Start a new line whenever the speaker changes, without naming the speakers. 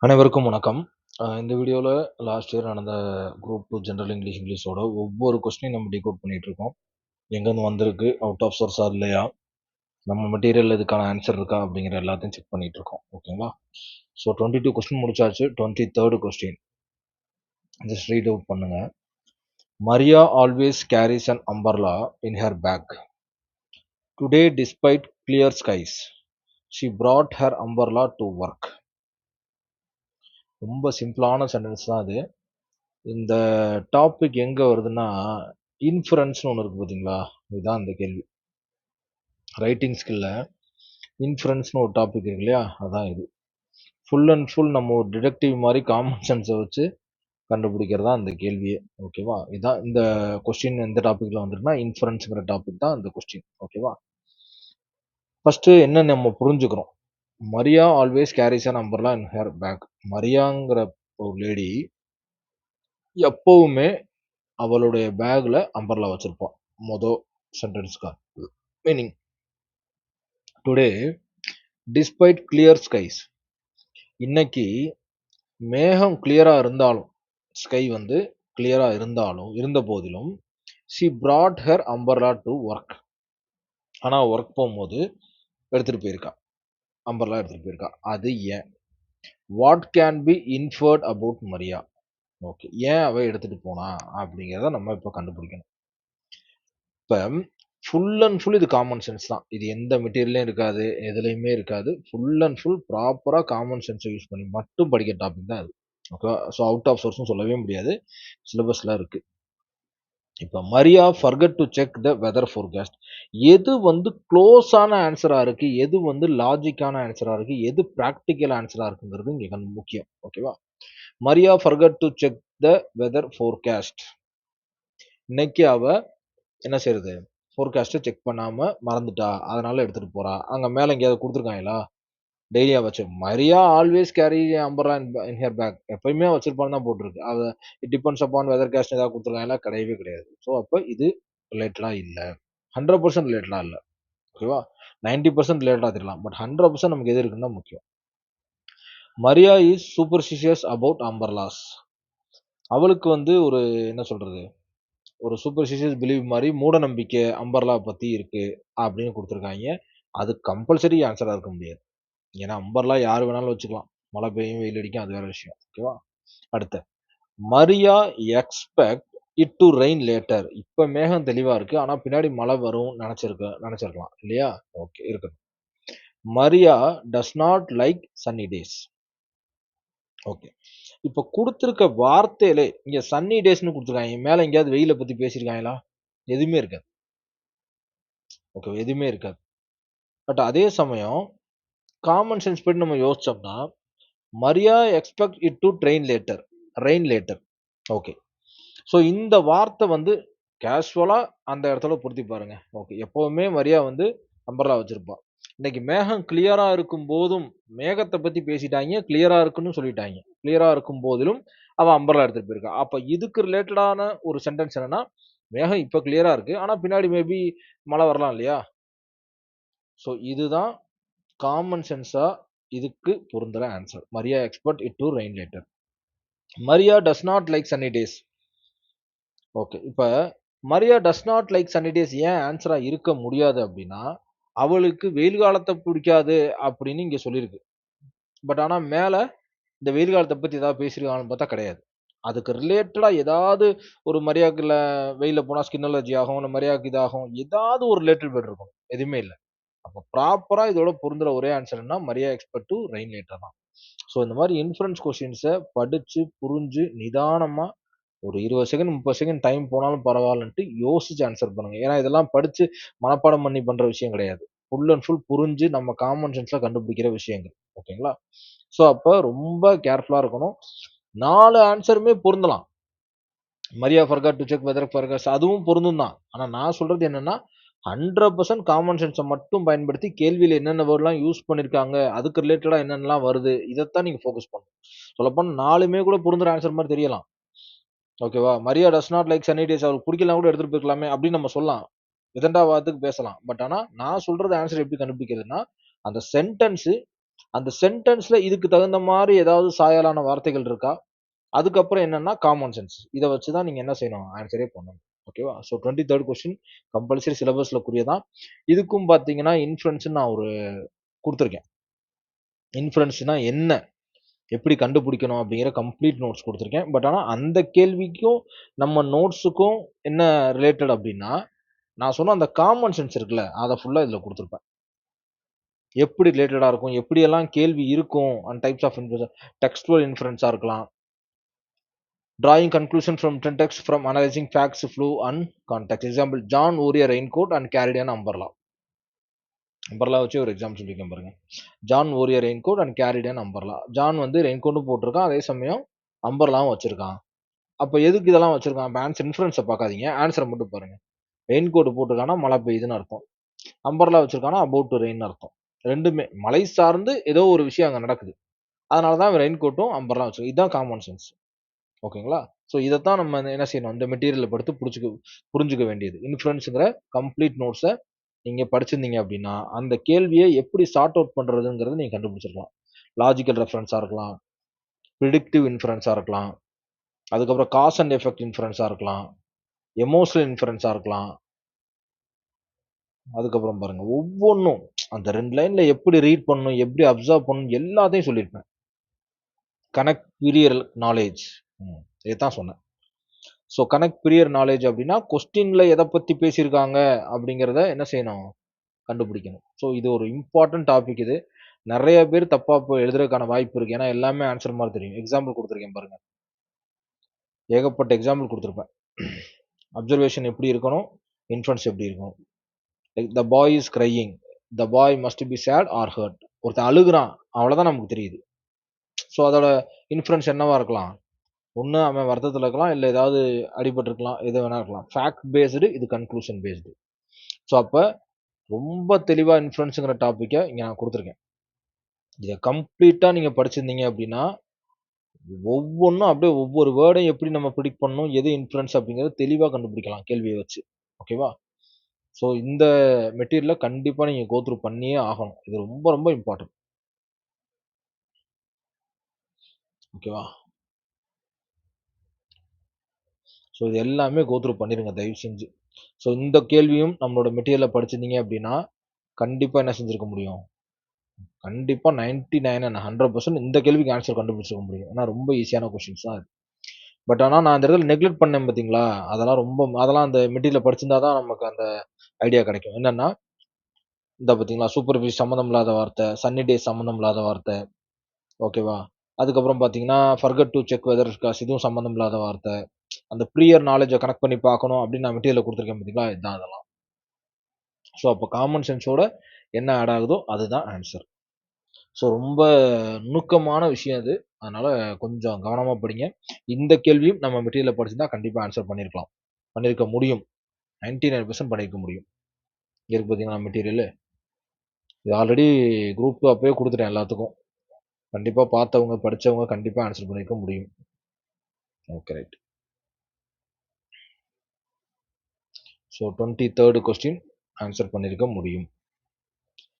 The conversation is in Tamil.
அனைவருக்கும் வணக்கம். இந்த வீடியோல லாஸ்ட் இயர் நடந்த குரூப் 2 ஜெனரல் இங்கிலீஷோட ஒவ்வொரு கொஸ்டினையும் நம்ம டிகோட் பண்ணிட்டு இருக்கோம். எங்கேருந்து வந்திருக்கு, அவுட் ஆஃப் சோர்ஸா இல்லையா, நம்ம மெட்டீரியல் இதுக்கான ஆன்சர் இருக்கா அப்படிங்கிற எல்லாத்தையும் செக் பண்ணிட்டு இருக்கோம். ஓகேங்களா? ஸோ 22 கொஸ்டின் முடிச்சாச்சு. 23rd question just read out பண்ணுங்க. Maria always carries an umbrella in her bag. Today despite clear skies she brought her umbrella to work. ரொம்ப சிம்பிளான சென்டென்ஸ் தான் அது. இந்த டாபிக் எங்க வருதுன்னா, இன்ஃபரன்ஸ்னு ஒண்ணு இருக்கு பார்த்தீங்களா? இதுதான் இந்த கேள்வி. ரைட்டிங் ஸ்கில்ல இன்ஃபரன்ஸ்னு ஒரு டாபிக் இருக்கு இல்லையா? அதான் இது. ஃபுல் அண்ட் ஃபுல் நம்ம ஒரு டிடெக்டிவ் மாரி காமன் சென்ஸ வச்சு கண்டுபிடிக்கிறது தான் இந்த கேள்வியே. ஓகேவா? இதான் இந்த கொஸ்டின் எந்த டாபிக்ல வந்திருக்குன்னா, இன்ஃபரன்ஸ்ங்கிற டாபிக் தான் இந்த கொஸ்டின். ஓகேவா? ஃபர்ஸ்ட்டு என்ன நம்ம புரிஞ்சுக்கிறோம். Maria always carries an umbrella in her bag. மரியாங்கிற ஒரு லேடி எப்பவுமே அவளுடைய பேக்ல அம்பர்லா வச்சிருப்பா. மொத சென்டென்ஸ்க்கா. Meaning today despite clear skies. இன்னைக்கு மேகம் கிளியரா இருந்தாலும், ஸ்கை வந்து கிளியரா இருந்தாலும், இருந்த போதிலும், she brought her umbrella to work. ஆனா ஒர்க் போகும்போது எடுத்துட்டு போயிருக்கா. அம்பர்லா எடுத்துட்டு போயிருக்கா. அது ஏன்? What can be inferred about Maria? Okay. ஏன் அவ எடுத்துட்டு போனா? அப்படிங்கிறத நம்ம இப்ப கண்டுபிடிக்கணும். இப்ப ஃபுல் அண்ட் ஃபுல் இது காமன் சென்ஸ் தான். இது எந்த மெட்டீரியல்லயும் இருக்காது. எதுலயுமே இருக்காது. ஃபுல் அண்ட் ஃபுல் ப்ராப்பரா காமன் சென்ஸ யூஸ் பண்ணி மட்டும் படிக்கிற டாபிக் தான் இது. ஓகேவா? ஸோ அவுட் ஆஃப் சோர்ஸ்ன்னு சொல்லவே முடியாது. சிலபஸ்ல இருக்கு. இப்ப Maria forgot to check the weather forecast. எது வந்து க்ளோஸான ஆன்ஸரா இருக்கு, எது வந்து லாஜிக்கான ஆன்ஸரா இருக்கு, எது பிராக்டிகல் ஆன்ஸரா இருக்குங்கிறது இங்க முக்கியம். ஓகேவா? Maria forgot to check the weather forecast. இன்னைக்கு அவ என்ன செய்றது? ஃபோர்காஸ்ட்ட செக் பண்ணாம மறந்துட்டா. அதனால எடுத்துட்டு போறா. அங்க மேல எங்கேயாவது குடுத்துருக்காங்களா? டெய்லியா வச்சு Maria always carry umbrella in here bag. எப்பயுமே வச்சிருப்பான்னு தான் போட்டிருக்கு. இட் டிபெண்ட்ஸ் அப்பான் வெதர் காஸ்ட்ன்னு ஏதாவது குடுத்துருக்காங்களா? கிடையவே கிடையாது. ஸோ அப்ப இது ரிலேட்டடா இல்ல. 100% ரிலேட்டடா இல்ல. ஓகேவா? 90% ரிலேட்டடா தெரியலாம். பட் 100% நமக்கு எது இருக்குன்னு தான் முக்கியம். Maria is superstitious about umbrellas. அவளுக்கு வந்து ஒரு என்ன சொல்றது? ஒரு சூப்பர்ஸ்டிஷியஸ் பிலீவ் மாரி மூட நம்பிக்கை அம்பர்லா பத்தி இருக்கு அப்படின்னு குடுத்துருக்காய்ங்க. அது கம்பல்சரி ஆன்ஸரா இருக்க முடியாது. ஏன்னா அம்பர்லா யாரு வேணாலும் வச்சுக்கலாம். மழை பெய்யும், வெயில் அடிக்கும் அது வேற விஷயம். ஓகேவா? அடுத்து Maria expect it to rain later. இப்ப மேகம் தெளிவா இருக்கு. ஆனா பின்னாடி மழை வரும் நெனச்சிருக்கலாம் இல்லையா? ஓகே இருக்கட்டும். Maria does not like sunny days. Okay. இப்ப குடுத்திருக்க வார்த்தையிலே இங்க சன்னி டேஸ்ன்னு குடுத்துருக்காய்ங்க. மேல எங்கேயாவது வெயில பத்தி பேசியிருக்காங்களா? எதுவுமே இருக்காது. ஓகே. எதுவுமே இருக்காது. பட் அதே சமயம் காமன் சென்ஸ் படி நம்ம யோசிச்சோம்னா, Maria expect it to rain later. Okay. So இந்த வார்த்தை வந்து கேஷுவலா அந்த இடத்துல பொருத்தி பாருங்க. ஓகே. எப்பவுமே மரியா வந்து அம்பர்லா வச்சிருப்பா. இன்னைக்கு மேகம் கிளியரா இருக்கும் போதும், மேகத்த பத்தி பேசிட்டாய்ங்க. கிளியரா இருக்குன்னு சொல்லிட்டாய்ங்க. கிளியரா இருக்கும் போதிலும், அவ அம்பர்லா எடுத்துட்டு போயிருக்கா. அப்ப இதுக்கு ரிலேட்டடான ஒரு சென்டென்ஸ் என்னன்னா, மேகம் இப்ப கிளியரா இருக்கு. ஆனா பின்னாடி மேபி மழை வரலாம் இல்லையா? ஸோ இதுதான் காமன் சென்ஸா இதுக்கு பொருந்துற answer. Maria expect it to rain later. Maria does not like sunny days. Okay. இப்ப Maria does not like sunny days ஏன் ஆன்ஸரா இருக்க முடியாது அப்டின்னா, அவளுக்கு வெயில் காலத்த பிடிக்காது அப்படின்னு இங்க சொல்லியிருக்கு. பட் ஆனா மேல இந்த வெயில் காலத்த பத்தி ஏதாவது பேசியிருக்காங்களான்னு பார்த்தா கிடையாது. அதுக்கு ரிலேட்டடா ஏதாவது ஒரு மரியாக்கு வெயில்ல போனா ஸ்கின் அலர்ஜி ஆகும். இல்ல மரியாக்கு இதாகும். ஏதாவது ஒரு ரிலேட்டட் வேர்ட் இருக்கும். எதுவுமே இல்ல. அப்ப ப்ராப்பரா இதோட பொருந்துற ஒரே ஆன்சர் என்ன? Maria expect to rain later தான். ஸோ இந்த மாரி இன்ஃபரன்ஸ் கொஸ்டின்ஸ படிச்சு, புரிஞ்சு, நிதானமா ஒரு 20 செகண்ட், 30 செகண்ட் டைம் போனாலும் பரவாயில்லன்ட்டு யோசிச்சு ஆன்சர் பண்ணுங்க. ஏன்னா இதெல்லாம் படிச்சு மனப்பாடம் பண்ணி பண்ற விஷயம் கிடையாது. ஃபுல் அண்ட் ஃபுல் புரிஞ்சு நம்ம காமன் சென்ஸ்ல கண்டுபிடிக்கிற விஷயங்கள். ஓகேங்களா? ஸோ அப்ப ரொம்ப கேர்ஃபுல்லா இருக்கணும். 4 ஆன்சருமே பொருந்தலாம். Maria forgot to check weather forecast அதுவும் பொருந்தும் தான். ஆனா நான் சொல்றது என்னன்னா, 100% காமன் சென்ஸ மட்டும் பயன்படுத்தி கேள்வியில என்னென்ன வேர்ட்லாம் யூஸ் பண்ணியிருக்காங்க, அதுக்கு ரிலேட்டடா என்னென்னலாம் வருது, இதத்தான் நீங்க ஃபோக்கஸ் பண்ணணும். சொல்லப்போனா 4மே கூட பொருந்துற ஆன்சர் மாரி தெரியலாம். ஓகேவா? Maria does not like sunny days அவளுக்கு புடிக்கலனா கூட எடுத்துட்டு போயிருக்கலாமே அப்படின்னு நம்ம சொல்லலாம். விதண்டாவாதத்துக்கு பேசலாம். பட் ஆனா நான் சொல்றது ஆன்சர் எப்படி கண்டுபிடிக்கிறதுன்னா, அந்த சென்டென்ஸ் அந்த சென்டென்ஸ்ல இதுக்கு தகுந்த மாதிரி ஏதாவது சாயலான வார்த்தைகள் இருக்கா? அதுக்கப்புறம் என்னன்னா காமன் சென்ஸ். இத வச்சு தான் நீங்க என்ன செய்யணும்? ஆன்ஸரே பண்ணணும். ஓகேவா? ஸோ 23 கொஸ்டின் கம்பல்சரி சிலபஸ்ல கூடியதான். இதுக்கும் பார்த்தீங்கன்னா, இன்ஃபரன்ஸ்ன்னு நான் ஒரு குடுத்துருக்கேன். இன்ஃபரன்ஸ்னா என்ன? எப்படி கண்டுபிடிக்கணும்? அப்படிங்கிற கம்ப்ளீட் நோட்ஸ் குடுத்துருக்கேன். பட் ஆனா அந்த கேள்விக்கும், நம்ம நோட்ஸுக்கும் என்ன ரிலேட்டட் அப்படின்னா, நான் சொன்ன அந்த காமன் சென்ஸ் இருக்குல்ல, அத ஃபுல்லா இதுல குடுத்துருப்பேன். எப்படி ரிலேட்டடா இருக்கும்? எப்படியெல்லாம் கேள்வி இருக்கும்? அண்ட் டைப்ஸ் ஆஃப் டெக்ஸ்டுவல் இன்ஃபரன்ஸா இருக்கலாம். Drawing conclusion from text from analyzing facts, flow and context. Example, John wore a raincoat and carried an umbrella. umbrella வச்சு ஒரு எக்ஸாம்பிள் சொல்லியிருக்கேன் பாருங்க. John wore a raincoat and carried an umbrella. John வந்து ரெயின்கோட்டும் போட்டிருக்கான், அதே சமயம் அம்பர்லாவும் வச்சிருக்கான். அப்ப எதுக்கு இதெல்லாம் வச்சிருக்கான்? அப்ப ஆன்சர் இன்ஃபரன்ஸை பார்க்காதீங்க, ஆன்சரை மட்டும் பாருங்க. ரெயின்கோட் போட்டிருக்கானா மழை பெய்யுதுன்னு அர்த்தம். அம்பர்லா வச்சிருக்கானா அபவுட் டு ரெயின் அர்த்தம். ரெண்டுமே மழை சார்ந்து ஏதோ ஒரு விஷயம் அங்க நடக்குது. அதனாலதான் ரெயின்கோட்டும் அம்பர்லா வச்சிருக்கோம். இதுதான் காமன் சென்ஸ். ஓகேங்களா? ஸோ இதைத்தான் நம்ம என்ன செய்யணும்? இந்த மெட்டீரியலை படுத்து புரிஞ்சுக்க வேண்டியது. இன்ஃபரன்ஸுங்கிற கம்ப்ளீட் நோட்ஸை நீங்க படிச்சிருந்தீங்க அப்படின்னா, அந்த கேள்வியை எப்படி சார்ட் அவுட் பண்றதுங்கிறத நீங்க கண்டுபிடிச்சிருக்கலாம். லாஜிக்கல் ரெஃபரன்ஸா இருக்கலாம், ப்ரிடிக்டிவ் இன்ஃபரன்ஸா இருக்கலாம், அதுக்கப்புறம் காஸ் அண்ட் எஃபெக்ட் இன்ஃபரன்ஸா இருக்கலாம், எமோஷனல் இன்ஃபரன்ஸா இருக்கலாம். அதுக்கப்புறம் பாருங்க, ஒவ்வொன்றும் அந்த 2 லைன்ல எப்படி ரீட் பண்ணணும், எப்படி அப்சர்வ் பண்ணணும் எல்லாத்தையும் சொல்லியிருப்பேன். Connect Pierer knowledge. இதைத்தான் சொன்னேன். ஸோ கனெக்ட் பிரியர் நாலேஜ் அப்படின்னா, கொஸ்டின்ல எதை பத்தி பேசியிருக்காங்க அப்படிங்கிறத என்ன செய்யணும்? கண்டுபிடிக்கணும். ஸோ இது ஒரு இம்பார்ட்டன்ட் டாபிக் இது. நெறைய பேர் தப்பா எழுதுறதுக்கான வாய்ப்பு இருக்கு. ஏன்னா எல்லாமே ஆன்சர் மாரி தெரியும். எக்ஸாம்பிள் குடுத்துருக்கேன் பாருங்க. ஏகப்பட்ட எக்ஸாம்பிள் குடுத்துருப்பேன். அப்சர்வேஷன் எப்படி இருக்கணும்? இன்ஃபரன்ஸ் எப்படி இருக்கணும்? Like the boy is crying. The boy must be sad or hurt. ஒருத்தன் அழுகுறான். அவ்வளோதான் நமக்கு தெரியுது. ஸோ அதோட இன்ஃபரன்ஸ் என்னவா இருக்கலாம்? ஒண்ணு அவன் வருத்தத்துல இருக்கலாம், இல்ல ஏதாவது அடிபட்டிருக்கலாம், எது வேணா இருக்கலாம். ஃபேக்ட் பேஸ்டு, இது கன்க்ளூஷன் பேஸ்டு. ஸோ அப்ப ரொம்ப தெளிவா இன்ஃபரன்ஸ்ங்கிற டாபிக்கை இங்க நான் கொடுத்துருக்கேன். இதை கம்ப்ளீட்டா நீங்க படிச்சிருந்தீங்க அப்படின்னா, ஒவ்வொன்றும் அப்படியே ஒவ்வொரு வேர்டையும் எப்படி நம்ம ப்ரிடிக்ட் பண்ணணும், எது இன்ஃபரன்ஸ் அப்படிங்கிறத தெளிவா கண்டுபிடிக்கலாம் கேள்வியை வச்சு. ஓகேவா? ஸோ இந்த மெட்டீரியலை கண்டிப்பா நீங்க கோ த்ரூ பண்ணியே ஆகணும். இது ரொம்ப ரொம்ப இம்பார்ட்டன்ட். ஓகேவா? ஸோ இது எல்லாமே கோ த்ரூ பண்ணிருங்க தயவு செஞ்சு. ஸோ இந்த கேள்வியும் நம்மளோட மெட்டீரியலை படிச்சிருந்தீங்க அப்படின்னா, கண்டிப்பா என்ன செஞ்சிருக்க முடியும்? கண்டிப்பா 99 அண்ட் 100% இந்த கேள்விக்கு ஆன்சர் கண்டுபிடிச்சிருக்க முடியும். ஏன்னா ரொம்ப ஈஸியான கொஸ்டின்ஸ் தான் இது. பட் ஆனா நான் இந்த இடத்துல நெக்லெக்ட் பண்ணேன் பார்த்தீங்களா? அதெல்லாம் அந்த மெட்டீரியல படிச்சிருந்தா தான் நமக்கு அந்த ஐடியா கிடைக்கும். என்னன்னா, இந்த பார்த்தீங்களா, சூப்பர் ஃபிஷ் சம்மந்தம் இல்லாத வார்த்தை, சன்னி டேஸ் சம்மந்தம் இல்லாத வார்த்தை. ஓகேவா? அதுக்கப்புறம் பார்த்தீங்கன்னா, forgot to check weather cast இதுவும் சம்மந்தம் இல்லாத வார்த்தை. அந்த ப்ரியர் நாலேட்ஜ கனெக்ட் பண்ணி பார்க்கணும் அப்படின்னு நான் மெட்டீரியல்ல குடுத்துருக்கேன் பார்த்தீங்களா? இதான் அதெல்லாம். ஸோ அப்போ காமன் சென்ஸோட என்ன ஆட் ஆகுதோ அதுதான் ஆன்சர். ஸோ ரொம்ப நுணுக்கமான விஷயம் அது. அதனால கொஞ்சம் கவனமா படிங்க. இந்த கேள்வியும் நம்ம மெட்டீரியல்ல படிச்சிருந்தா கண்டிப்பா ஆன்சர் பண்ணியிருக்கலாம். பண்ணியிருக்க முடியும். 99% பண்ணியிருக்க முடியும். இங்க இருக்கு பார்த்தீங்களா மெட்டீரியலு. இது ஆல்ரெடி குரூப் 2 அப்பயே குடுத்துட்டேன் எல்லாத்துக்கும். கண்டிப்பா பார்த்தவங்க, படிச்சவங்க கண்டிப்பா ஆன்சர் பண்ணியிருக்க முடியும். Okay right. So 23rd question answer பண்ணியிருக்க முடியும்.